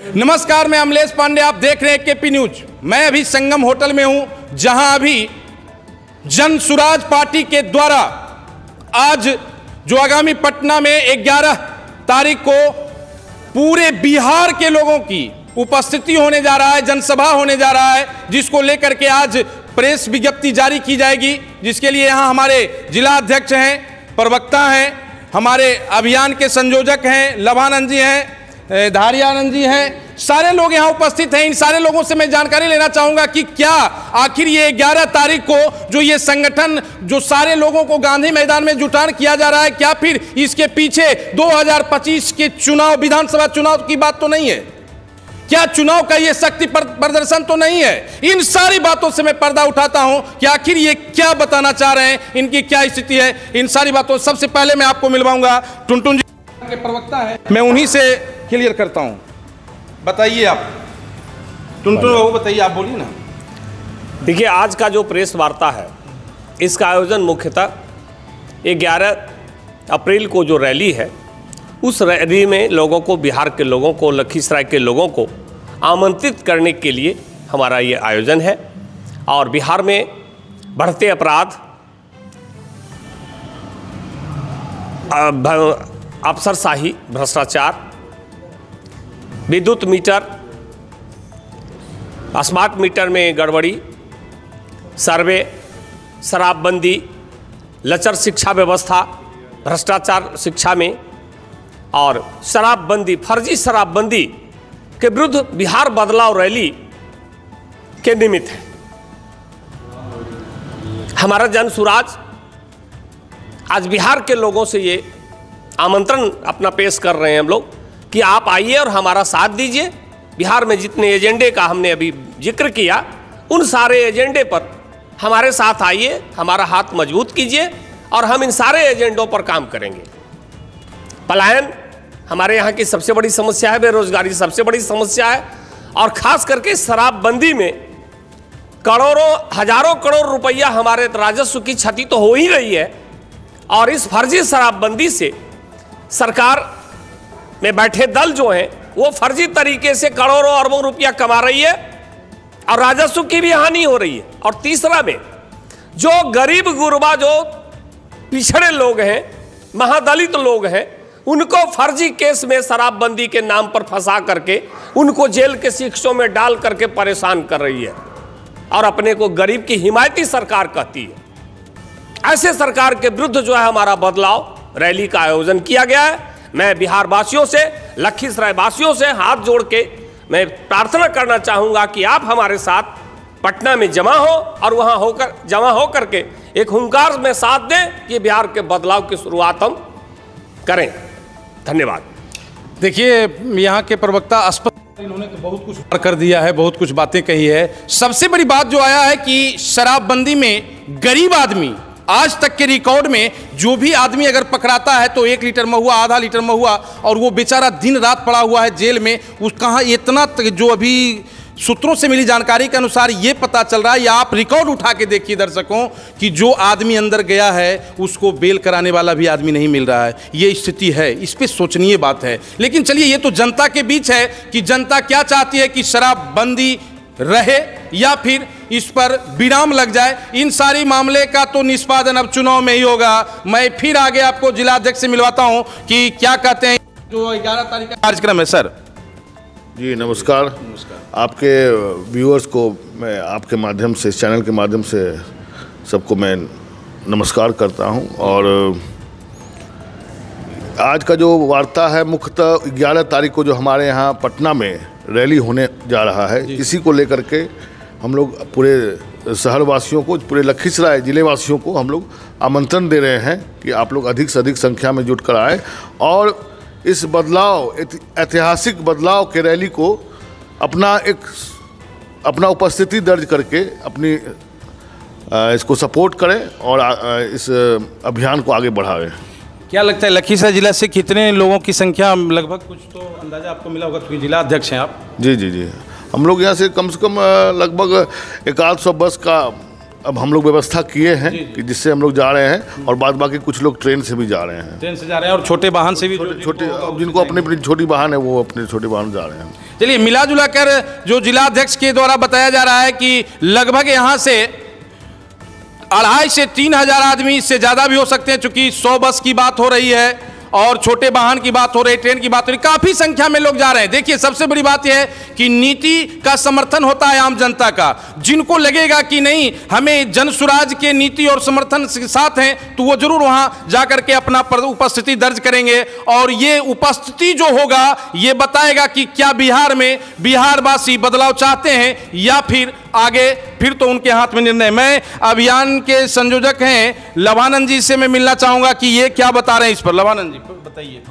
नमस्कार, मैं अमलेश पांडे, आप देख रहे हैं केपी न्यूज। मैं अभी संगम होटल में हूं, जहां अभी जन सुराज पार्टी के द्वारा आज जो आगामी पटना में 11 तारीख को पूरे बिहार के लोगों की उपस्थिति होने जा रहा है, जनसभा होने जा रहा है, जिसको लेकर के आज प्रेस विज्ञप्ति जारी की जाएगी, जिसके लिए यहाँ हमारे जिला अध्यक्ष हैं, प्रवक्ता हैं, हमारे अभियान के संयोजक हैं, लभानंद जी हैं, धारियानंद जी हैं, सारे लोग यहाँ उपस्थित हैं। इन सारे लोगों से मैं जानकारी लेना चाहूंगा कि क्या आखिर ये 11 तारीख को जो ये संगठन जो सारे लोगों को गांधी मैदान में जुटान किया जा रहा है, क्या फिर इसके पीछे 2025 के चुनाव, विधानसभा चुनाव की बात तो नहीं है? क्या चुनाव का ये शक्ति प्रदर्शन तो नहीं है? इन सारी बातों से मैं पर्दा उठाता हूं कि आखिर ये क्या बताना चाह रहे हैं, इनकी क्या स्थिति है। इन सारी बातों सबसे पहले मैं आपको मिलवाऊंगा टुनटुन जी के प्रवक्ता है, मैं उन्हीं से क्लियर करता हूं। बताइए आप टुनटुन बाबू, बताइए, आप बोलिए ना। देखिए, आज का जो प्रेस वार्ता है, इसका आयोजन मुख्यतः 11 अप्रैल को जो रैली है, उस रैली में लोगों को, बिहार के लोगों को, लखीसराय के लोगों को आमंत्रित करने के लिए हमारा ये आयोजन है। और बिहार में बढ़ते अपराध, अफसरशाही, भ्रष्टाचार, विद्युत मीटर, स्मार्ट मीटर में गड़बड़ी, सर्वे, शराबबंदी, लचर शिक्षा व्यवस्था, भ्रष्टाचार शिक्षा में और शराबबंदी, फर्जी शराबबंदी के विरुद्ध बिहार बदलाव रैली के निमित्त है। हमारा जन सुराज आज बिहार के लोगों से ये आमंत्रण अपना पेश कर रहे हैं हम लोग कि आप आइए और हमारा साथ दीजिए। बिहार में जितने एजेंडे का हमने अभी जिक्र किया, उन सारे एजेंडे पर हमारे साथ आइए, हमारा हाथ मजबूत कीजिए और हम इन सारे एजेंडों पर काम करेंगे। पलायन हमारे यहाँ की सबसे बड़ी समस्या है, बेरोजगारी सबसे बड़ी समस्या है, और खास करके शराबबंदी में करोड़ों, हजारों करोड़ रुपया हमारे राजस्व की क्षति तो हो ही रही है। और इस फर्जी शराबबंदी से सरकार में बैठे दल जो हैं, वो फर्जी तरीके से करोड़ों अरबों रुपया कमा रही है और राजस्व की भी हानि हो रही है। और तीसरा में जो गरीब गुरबा, जो पिछड़े लोग हैं, महादलित लोग हैं, उनको फर्जी केस में शराबबंदी के नाम पर फंसा करके उनको जेल के शिक्षों में डाल करके परेशान कर रही है और अपने को गरीब की हिमायती सरकार कहती है। ऐसे सरकार के विरुद्ध जो है हमारा बदलाव रैली का आयोजन किया गया है। मैं बिहार वासियों से, लखीसराय वासियों से हाथ जोड़ के मैं प्रार्थना करना चाहूँगा कि आप हमारे साथ पटना में जमा हो और वहाँ जमा हो करके एक हुंकार में साथ दें कि बिहार के बदलाव की शुरुआत हम करें। धन्यवाद। देखिए, यहाँ के प्रवक्ता इन्होंने तो बहुत कुछ कर दिया है, बहुत कुछ बातें कही है। सबसे बड़ी बात जो आया है कि शराबबंदी में गरीब आदमी, आज तक के रिकॉर्ड में जो भी आदमी अगर पकड़ाता है तो 1 लीटर महुआ, आधा लीटर महुआ, और वो बेचारा दिन रात पड़ा हुआ है जेल में। उस कहाँ इतना, जो अभी सूत्रों से मिली जानकारी के अनुसार ये पता चल रहा है, या आप रिकॉर्ड उठा के देखिए दर्शकों, कि जो आदमी अंदर गया है उसको बेल कराने वाला भी आदमी नहीं मिल रहा है। ये स्थिति है, इस पे सोचनीय बात है। लेकिन चलिए, ये तो जनता के बीच है कि जनता क्या चाहती है, कि शराबबंदी रहे या फिर इस पर विराम लग जाए। इन सारी मामले का तो निष्पादन अब चुनाव में ही होगा। मैं फिर आगे आपको जिला अध्यक्ष से मिलवाता हूं कि क्या कहते हैं जो 11 तारीख का कार्यक्रम है। सर जी नमस्कार। आपके व्यूअर्स को मैं आपके माध्यम से, इस चैनल के माध्यम से सबको मैं नमस्कार करता हूं। और आज का जो वार्ता है, मुख्यतः 11 तारीख को जो हमारे यहाँ पटना में रैली होने जा रहा है, इसी को लेकर के हम लोग पूरे शहर वासियों को, पूरे लखीसराय जिले वासियों को हम लोग आमंत्रण दे रहे हैं कि आप लोग अधिक से अधिक संख्या में जुट कर आए और इस बदलाव, ऐतिहासिक बदलाव के रैली को अपना उपस्थिति दर्ज करके अपनी इसको सपोर्ट करें और इस अभियान को आगे बढ़ाएं। क्या लगता है लखीसराय जिला से कितने लोगों की संख्या, लगभग कुछ तो अंदाजा आपको मिला होगा क्योंकि जिला अध्यक्ष हैं आप? जी, हम लोग यहाँ से कम लगभग 100 बस का अब हम लोग व्यवस्था किए हैं कि जिससे हम लोग जा रहे हैं, और बाद बाकी कुछ लोग ट्रेन से भी जा रहे हैं। ट्रेन से जा रहे हैं और छोटे वाहन से भी, छोटे जिनको अपनी अपनी छोटी वाहन है वो अपने छोटे वाहन जा रहे हैं। चलिए, मिला जुला कर जो जिलाध्यक्ष के द्वारा बताया जा रहा है कि लगभग यहाँ से 2,500 से 3,000 आदमी, इससे ज़्यादा भी हो सकते हैं, चूंकि 100 बस की बात हो रही है और छोटे वाहन की बात हो रही है, ट्रेन की बात हो रही है, काफी संख्या में लोग जा रहे हैं। देखिए, सबसे बड़ी बात यह है कि नीति का समर्थन होता है आम जनता का। जिनको लगेगा कि नहीं हमें जनसुराज के नीति और समर्थन के साथ हैं, तो वो जरूर वहां जाकर के अपना उपस्थिति दर्ज करेंगे, और ये उपस्थिति जो होगा ये बताएगा कि क्या बिहार में बिहारवासी बदलाव चाहते हैं या फिर आगे, फिर तो उनके हाथ में निर्णय। मैं अभियान के संयोजक हैं लवानंद जी से मैं मिलना चाहूंगा कि ये क्या बता रहे हैं इस पर। लवानंद जी बताइए,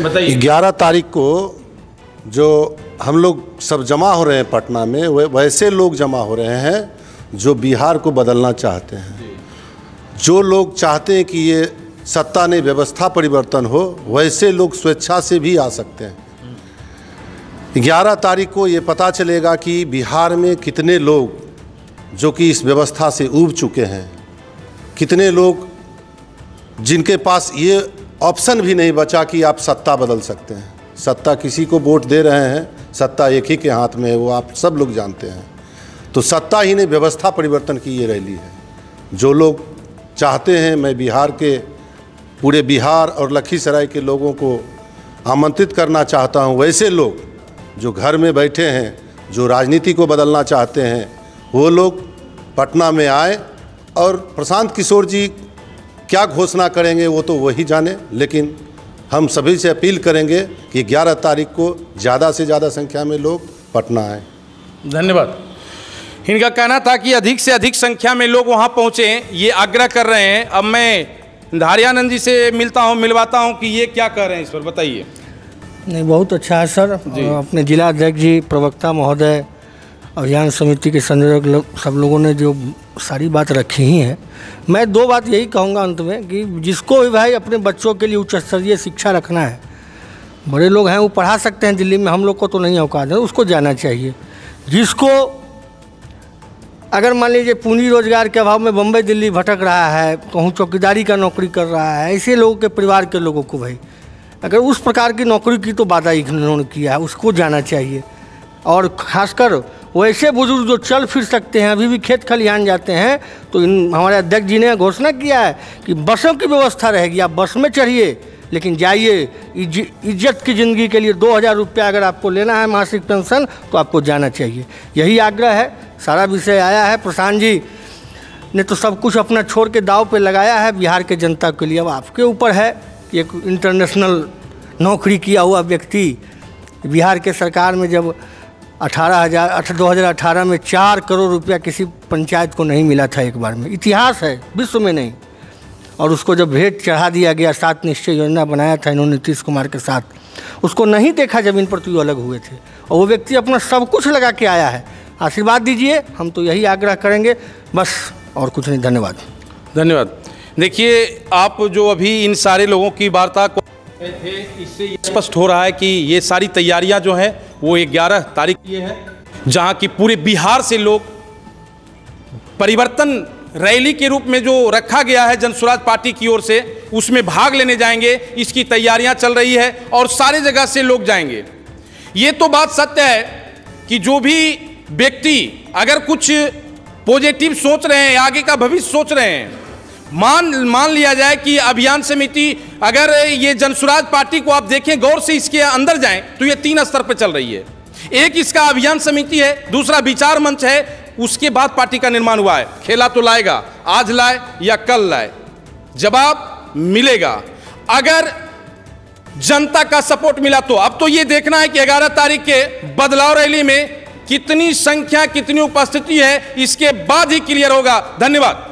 बताइए। 11 तारीख को जो हम लोग सब जमा हो रहे हैं पटना में, वैसे लोग जमा हो रहे हैं जो बिहार को बदलना चाहते हैं। जो लोग चाहते हैं कि ये सत्ता नहीं व्यवस्था परिवर्तन हो, वैसे लोग स्वेच्छा से भी आ सकते हैं। 11 तारीख को ये पता चलेगा कि बिहार में कितने लोग जो कि इस व्यवस्था से ऊब चुके हैं, कितने लोग जिनके पास ये ऑप्शन भी नहीं बचा कि आप सत्ता बदल सकते हैं। सत्ता किसी को वोट दे रहे हैं, सत्ता एक ही के हाथ में है, वो आप सब लोग जानते हैं। तो सत्ता ही नहीं व्यवस्था परिवर्तन की ये रैली है। जो लोग चाहते हैं, मैं बिहार के पूरे बिहार और लखीसराय के लोगों को आमंत्रित करना चाहता हूँ। वैसे लोग जो घर में बैठे हैं, जो राजनीति को बदलना चाहते हैं, वो लोग पटना में आए, और प्रशांत किशोर जी क्या घोषणा करेंगे वो तो वही जाने, लेकिन हम सभी से अपील करेंगे कि 11 तारीख को ज़्यादा से ज़्यादा संख्या में लोग पटना आए। धन्यवाद। इनका कहना था कि अधिक से अधिक संख्या में लोग वहां पहुंचे, ये आग्रह कर रहे हैं। अब मैं धारियानंद जी से मिलवाता हूं कि ये क्या कह रहे हैं इस पर, बताइए। नहीं, बहुत अच्छा है सर। अपने जिला अध्यक्ष जी, प्रवक्ता महोदय, अभियान समिति के संयोजक सब लोगों ने जो सारी बात रखी ही है। मैं 2 बात यही कहूँगा अंत में कि जिसको भी भाई अपने बच्चों के लिए उच्च स्तरीय शिक्षा रखना है, बड़े लोग हैं वो पढ़ा सकते हैं दिल्ली में, हम लोग को तो नहीं औकात है, उसको जाना चाहिए। जिसको अगर मान लीजिए पूंजी रोजगार के अभाव में बम्बई दिल्ली भटक रहा है, कहूँ चौकीदारी का नौकरी कर रहा है, ऐसे लोगों के परिवार के लोगों को भाई अगर उस प्रकार की नौकरी की तो वादा इन्होंने किया है, उसको जाना चाहिए। और ख़ासकर वैसे बुजुर्ग जो चल फिर सकते हैं, अभी भी खेत खलिहान जाते हैं, तो हमारे अध्यक्ष जी ने घोषणा किया है कि बसों की व्यवस्था रहेगी, आप बस में चढ़िए, लेकिन जाइए। इज्जत की ज़िंदगी के लिए 2,000 रुपया अगर आपको लेना है मासिक पेंशन, तो आपको जाना चाहिए। यही आग्रह है। सारा विषय आया है, प्रशांत जी ने तो सब कुछ अपना छोड़ के दाव पे लगाया है बिहार के जनता के लिए। अब आपके ऊपर है कि एक इंटरनेशनल नौकरी किया हुआ व्यक्ति बिहार के सरकार में जब 2018 में 4 करोड़ रुपया किसी पंचायत को नहीं मिला था एक बार में, इतिहास है, विश्व में नहीं। और उसको जब भेंट चढ़ा दिया गया, 7 निश्चय योजना बनाया था इन्होंने नीतीश कुमार के साथ, उसको नहीं देखा जमीन पर, तो ये अलग हुए थे। और वो व्यक्ति अपना सब कुछ लगा के आया है। आशीर्वाद दीजिए, हम तो यही आग्रह करेंगे, बस और कुछ नहीं। धन्यवाद। धन्यवाद। देखिए, आप जो अभी इन सारे लोगों की वार्ता को थे, इससे ये स्पष्ट हो रहा है कि ये सारी तैयारियां जो हैं वो 11 तारीख की है, जहां की पूरे बिहार से लोग परिवर्तन रैली के रूप में जो रखा गया है जनसुराज पार्टी की ओर से, उसमें भाग लेने जाएंगे। इसकी तैयारियां चल रही है और सारे जगह से लोग जाएंगे। ये तो बात सत्य है कि जो भी व्यक्ति अगर कुछ पॉजिटिव सोच रहे हैं, आगे का भविष्य सोच रहे हैं, मान लिया जाए कि अभियान समिति, अगर ये जनसुराज पार्टी को आप देखें गौर से, इसके अंदर जाएं तो ये 3 स्तर पर चल रही है। एक इसका अभियान समिति है, दूसरा विचार मंच है, उसके बाद पार्टी का निर्माण हुआ है। खेला तो लाएगा, आज लाए या कल लाए, जवाब मिलेगा। अगर जनता का सपोर्ट मिला तो अब तो ये देखना है कि 11 तारीख के बदलाव रैली में कितनी संख्या, कितनी उपस्थिति है, इसके बाद ही क्लियर होगा। धन्यवाद।